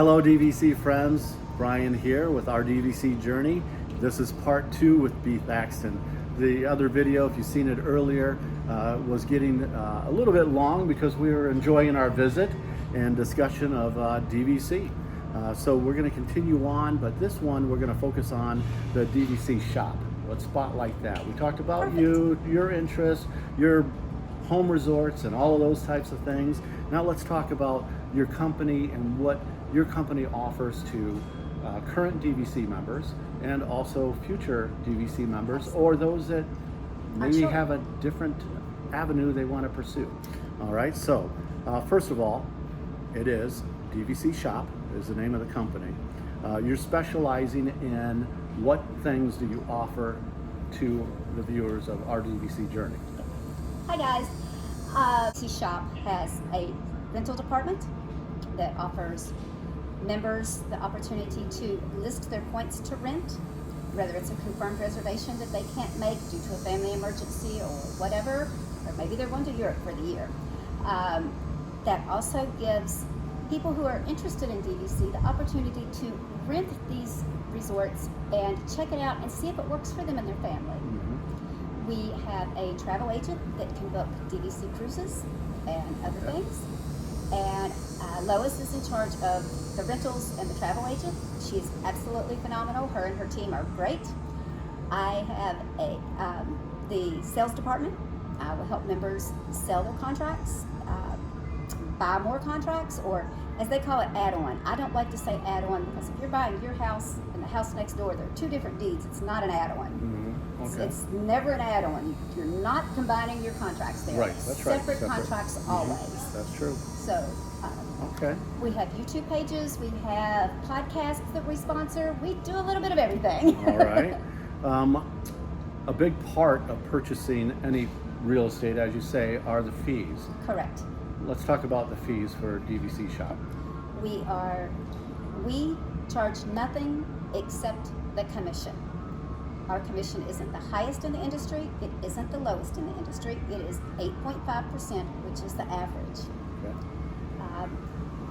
Hello DVC friends, Brian here with our DVC journey. This is part 2 with Bee Thaxton. The other video, if you've seen it earlier, was getting a little bit long because we were enjoying our visit and discussion of DVC. So we're going to continue on, but this one we're going to focus on the DVC Shop. Let's spotlight that. We talked about Perfect. your interests, your home resorts and all of those types of things. Now let's talk about your company and what your company offers to current DVC members and also future DVC members or those that maybe have a different avenue they want to pursue. All right, so first of all, it is DVC Shop is the name of the company. You're specializing in what things do you offer to the viewers of our DVC journey? Hi guys, DVC Shop has a rental department that offers members the opportunity to list their points to rent, whether it's a confirmed reservation that they can't make due to a family emergency or whatever, or maybe they're going to Europe for the year. That also gives people who are interested in DVC the opportunity to rent these resorts and check it out and see if it works for them and their family. We have a travel agent that can book DVC cruises and other things. And Lois is in charge of the rentals and the travel agent. She is absolutely phenomenal. Her and her team are great. I have the sales department. I will help members sell their contracts, buy more contracts, or as they call it, add-on. I don't like to say add-on because if you're buying your house and the house next door, they're two different deeds. It's not an add-on. Okay. It's never an add-on. You're not combining your contracts there. Right, that's right. Separate contracts always. That's true. So Okay. we have YouTube pages, we have podcasts that we sponsor. We do a little bit of everything. All right. A big part of purchasing any real estate, as you say, are the fees. Correct. Let's talk about the fees for DVC Shop. We charge nothing except the commission. Our commission isn't the highest in the industry. It isn't the lowest in the industry. It is 8.5%, which is the average. Okay.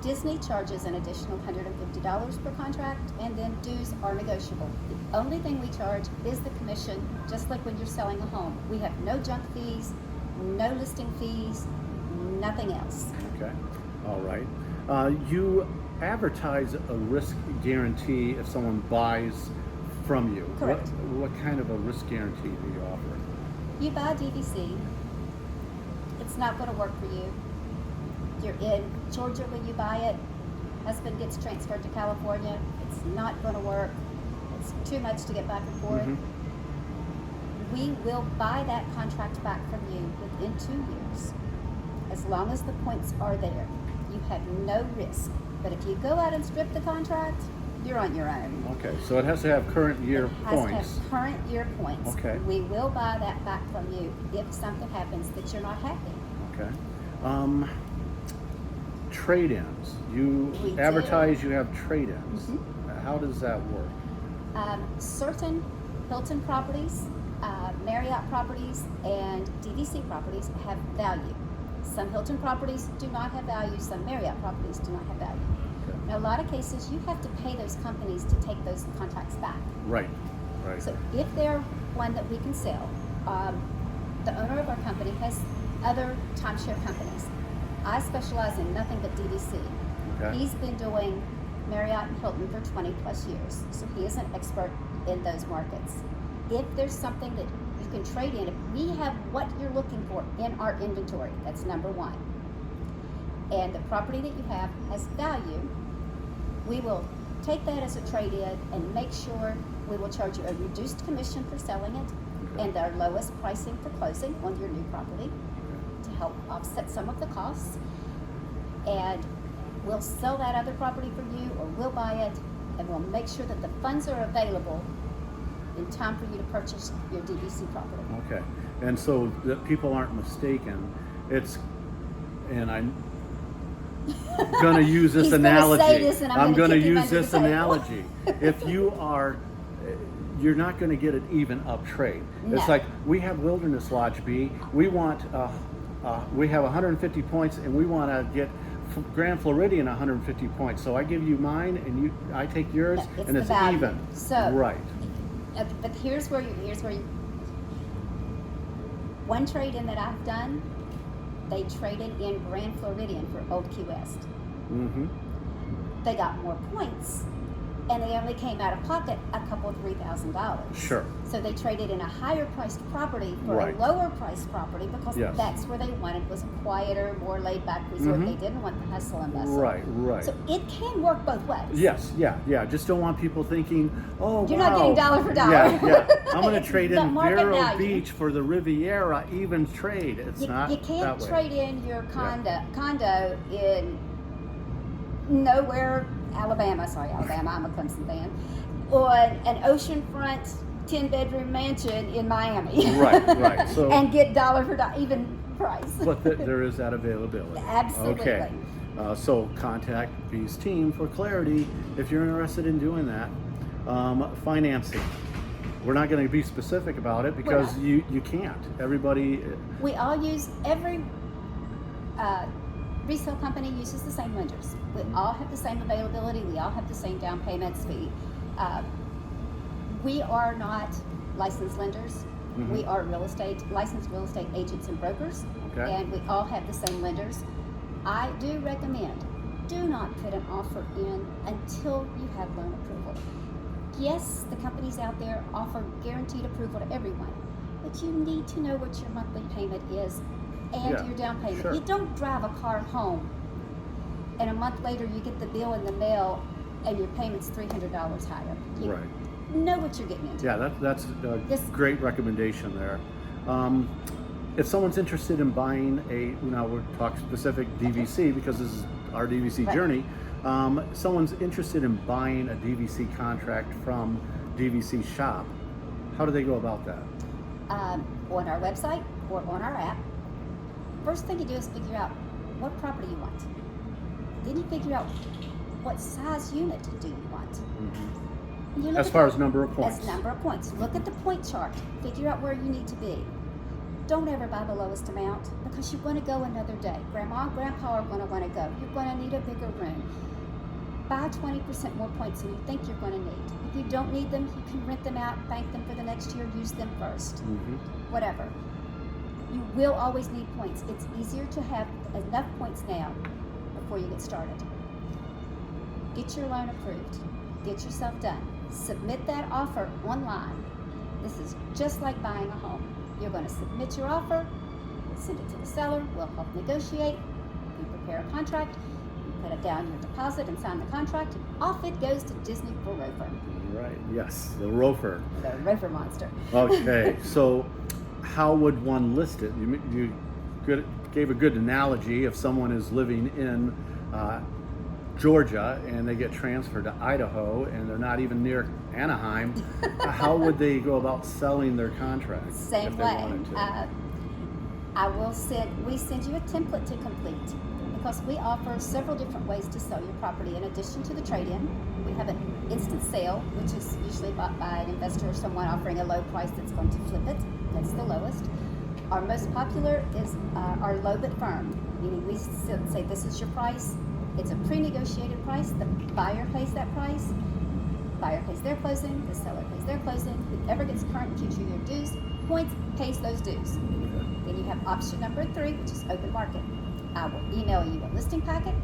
Disney charges an additional $150 per contract, and then dues are negotiable. The only thing we charge is the commission, just like when you're selling a home. We have no junk fees, no listing fees, nothing else. Okay. All right. You advertise a risk guarantee if someone buys from you. Correct. What kind of a risk guarantee do you offer? You buy DVC, it's not going to work for you. You're in Georgia when you buy it, husband gets transferred to California, it's not going to work, it's too much to get back and forth. We will buy that contract back from you within 2 years, as long as the points are there. You have no risk, but if you go out and strip the contract, you're on your own. Okay, so it has to have current year points. It has to have current year points. Okay. We will buy that back from you if something happens that you're not happy. Okay. Trade-ins. You We do. advertise you have trade-ins. How does that work? Certain Hilton properties, Marriott properties, and DVC properties have value. Some Hilton properties do not have value, some Marriott properties do not have value. Okay. In a lot of cases, you have to pay those companies to take those contracts back. Right. Right. So if they're one that we can sell, the owner of our company has other timeshare companies. I specialize in nothing but DVC. Okay. He's been doing Marriott and Hilton for 20 plus years, so he is an expert in those markets. If there's something that you can trade in, if we have what you're looking for in our inventory, that's number one, and the property that you have has value, we will take that as a trade-in and make sure we will charge you a reduced commission for selling it and our lowest pricing for closing on your new property to help offset some of the costs. And we'll sell that other property for you, or we'll buy it, and we'll make sure that the funds are available in time for you to purchase your DVC property. Okay. And so that people aren't mistaken, and I'm going to use this He's gonna analogy. say this and I'm going gonna to kick him use under the this table. analogy. If you're not going to get an even up trade. No. It's like we have Wilderness Lodge B. We have 150 points and we want to get Grand Floridian 150 points. So I give you mine, and I take yours, No, and the it's value. even. So Right. But here's where you one trade-in that I've done, they traded in Grand Floridian for Old Key West. Mm-hmm. They got more points, and they only came out of pocket a couple $3,000. Sure. So they traded in a higher priced property for Right. a lower priced property because Yes. that's where they wanted, was a quieter, more laid back resort. Mhm. They didn't want the hustle and bustle. Right. So it can work both ways. Yes, yeah. Just don't want people thinking, oh, You're wow. not getting dollar for dollar. Yeah. I'm going to It's trade the in market Vero value. Beach for the Riviera, even trade. It's not You can't that way. trade in your condo in nowhere, Alabama, I'm a Clemson fan, or an oceanfront 10-bedroom mansion in Miami. Right. So, and get dollar for dollar, even price. but there is that availability. Absolutely. Okay. So contact Bee's team for clarity if you're interested in doing that. Financing. We're not going to be specific about it because you can't. Everybody. We all use, every resale company uses the same lenders. We all have the same availability. We all have the same down payments. We are not licensed lenders. Mhm. We are licensed real estate agents and brokers, Okay. and we all have the same lenders. I do recommend, do not put an offer in until you have loan approval. Yes, the companies out there offer guaranteed approval to everyone, but you need to know what your monthly payment is and Yeah, your down payment. sure. You don't drive a car home and a month later you get the bill in the mail and your payment's $300 higher. You Right. know what you're getting into. Yeah, that's a Yes. great recommendation there. If someone's interested in buying we'll talk specific DVC because this is our DVC Right. journey. Someone's interested in buying a DVC contract from DVC Shop. How do they go about that? On our website or on our app, first thing you do is figure out what property you want. Then you figure out what size unit do you want. Mm-hmm. And you look As at far the- as number of points. As number of points. Look at the point chart. Figure out where you need to be. Don't ever buy the lowest amount because you're going to go another day. Grandma and Grandpa are going to want to go. You're going to need a bigger room. Buy 20% more points than you think you're going to need. If you don't need them, you can rent them out, bank them for the next year, use them first. Mm-hmm. Whatever. You will always need points. It's easier to have enough points now before you get started. Get your loan approved. Get yourself done. Submit that offer online. This is just like buying a home. You're going to submit your offer, send it to the seller, we'll help negotiate, you prepare a contract, you put down your deposit and sign the contract, and off it goes to Disney for Rover. Right. Yes, the Rover. The Rover monster. Okay, so how would one list it? You gave a good analogy. If someone is living in Georgia and they get transferred to Idaho and they're not even near Anaheim, how would they go about selling their contract? Same if they way. wanted to? We send you a template to complete because we offer several different ways to sell your property in addition to the trade-in. We have an instant sale, which is usually bought by an investor or someone offering a low price that's going to flip it. That's the lowest. Our most popular is our low but firm, meaning we say this is your price. It's a pre-negotiated price. The buyer pays that price. Buyer pays their closing. The seller pays their closing. Whoever gets current and future year dues points pays those dues. Then you have option number 3, which is open market. I will email you a listing packet.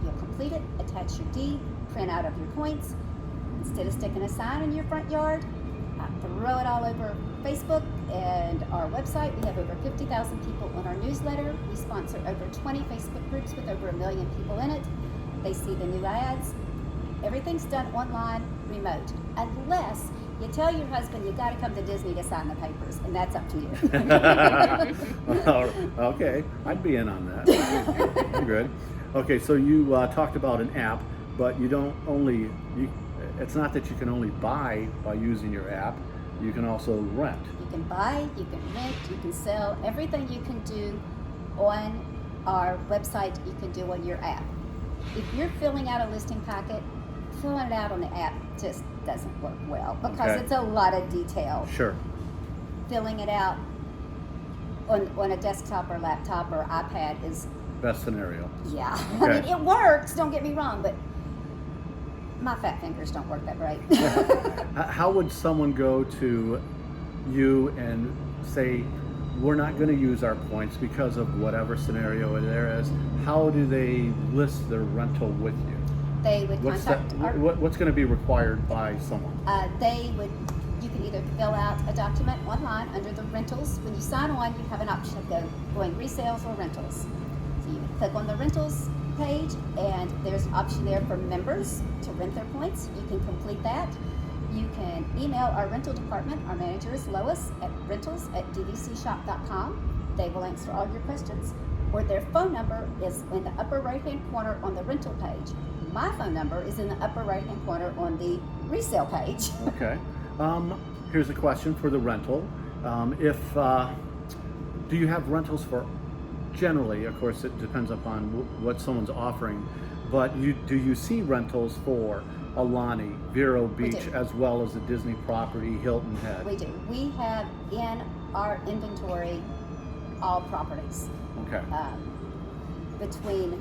You'll complete it, attach your deed, print out of your points. Instead of sticking a sign in your front yard, I throw it all over Facebook and our website. We have over 50,000 people on our newsletter. We sponsor over 20 Facebook groups with over 1 million people in it. They see the new ads. Everything's done online, remote, unless you tell your husband you got to come to Disney to sign the papers, and that's up to you. Okay, I'd be in on that. I'm good. Okay, so you talked about an app, but it's not that you can only buy by using your app. You can also rent. You can buy, you can rent, you can sell. Everything you can do on our website, you can do on your app. If you're filling out a listing packet, filling it out on the app just doesn't work well because Okay. it's a lot of detail. Sure. Filling it out on a desktop or laptop or iPad is best scenario. Yeah, Okay. I mean, it works, don't get me wrong, but my fat fingers don't work that great. How would someone go to you and say, we're not going to use our points because of whatever scenario there is? How do they list their rental with you? They would What's contact what's going to be required by someone? You can either fill out a document online under the rentals. When you sign on, you have an option of going resales or rentals. So you click on the rentals page, and there's an option there for members to rent their points. You can complete that. You can email our rental department. Our manager is Lois at rentals@dvcshop.com. They will answer all your questions. Or their phone number is in the upper right-hand corner on the rental page. My phone number is in the upper right-hand corner on the resale page. Okay. Here's a question for the rental. Do you have rentals for, generally, of course it depends upon what someone's offering, but do you see rentals for Alani, Vero Beach, as well as the Disney property, Hilton Head? We do. We have in our inventory all properties. Okay. Between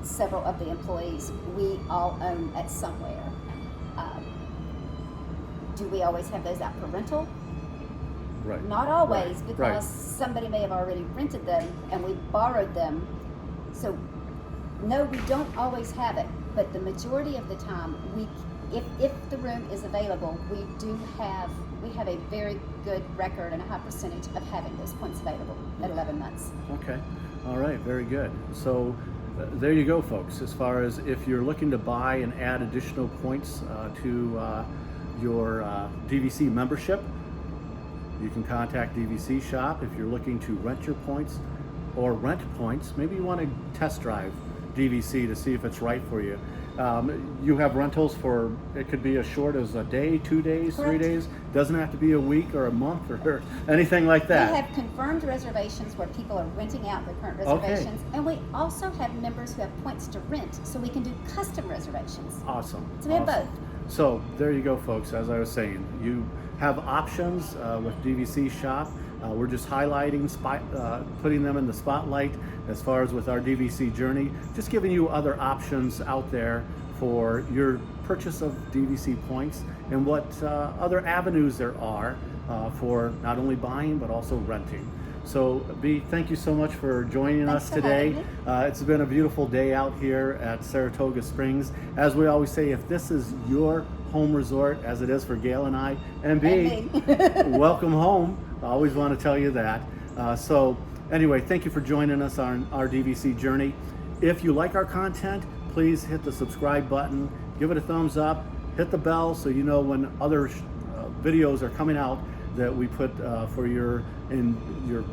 several of the employees, we all own at somewhere. Do we always have those out for rental? Right. Not always, Right. because Right. somebody may have already rented them and we borrowed them. So no, we don't always have it, but the majority of the time, if the room is available, we have a very good record and a high percentage of having those points available at 11 months. Okay. All right. Very good. So there you go, folks. As far as if you're looking to buy and add additional points to your DVC membership, you can contact DVC Shop. If you're looking to rent your points or rent points, maybe you want to test drive DVC to see if it's right for you. You have rentals for, it could be as short as a day, 2 days, Correct. 3 days. Doesn't have to be a week or a month or anything like that. We have confirmed reservations where people are renting out their current reservations, and we also have members who have points to rent, so we can do custom reservations. Awesome. So we have Awesome. both. So there you go, folks. As I was saying, you have options with DVC Shop. We're just highlighting, putting them in the spotlight as far as with our DVC journey, just giving you other options out there for your purchase of DVC points and what other avenues there are for not only buying but also renting. So B, thank you so much for joining Thanks us for today. having me. It's been a beautiful day out here at Saratoga Springs. As we always say, if this is your home resort, as it is for Gail and I, and B, welcome home. I always want to tell you that. So anyway, thank you for joining us on our DVC journey. If you like our content, please hit the subscribe button, give it a thumbs up, hit the bell so you know when other videos are coming out that we put for your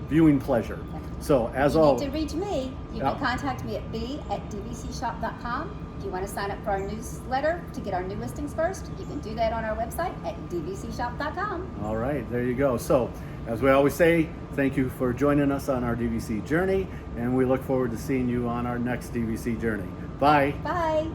viewing pleasure. So as always, you need to reach me, you can contact me at b@dvcshop.com. If you want to sign up for our newsletter to get our new listings first, you can do that on our website at dvcshop.com. All right, there you go. So as we always say, thank you for joining us on our DVC journey, and we look forward to seeing you on our next DVC journey. Bye. Bye.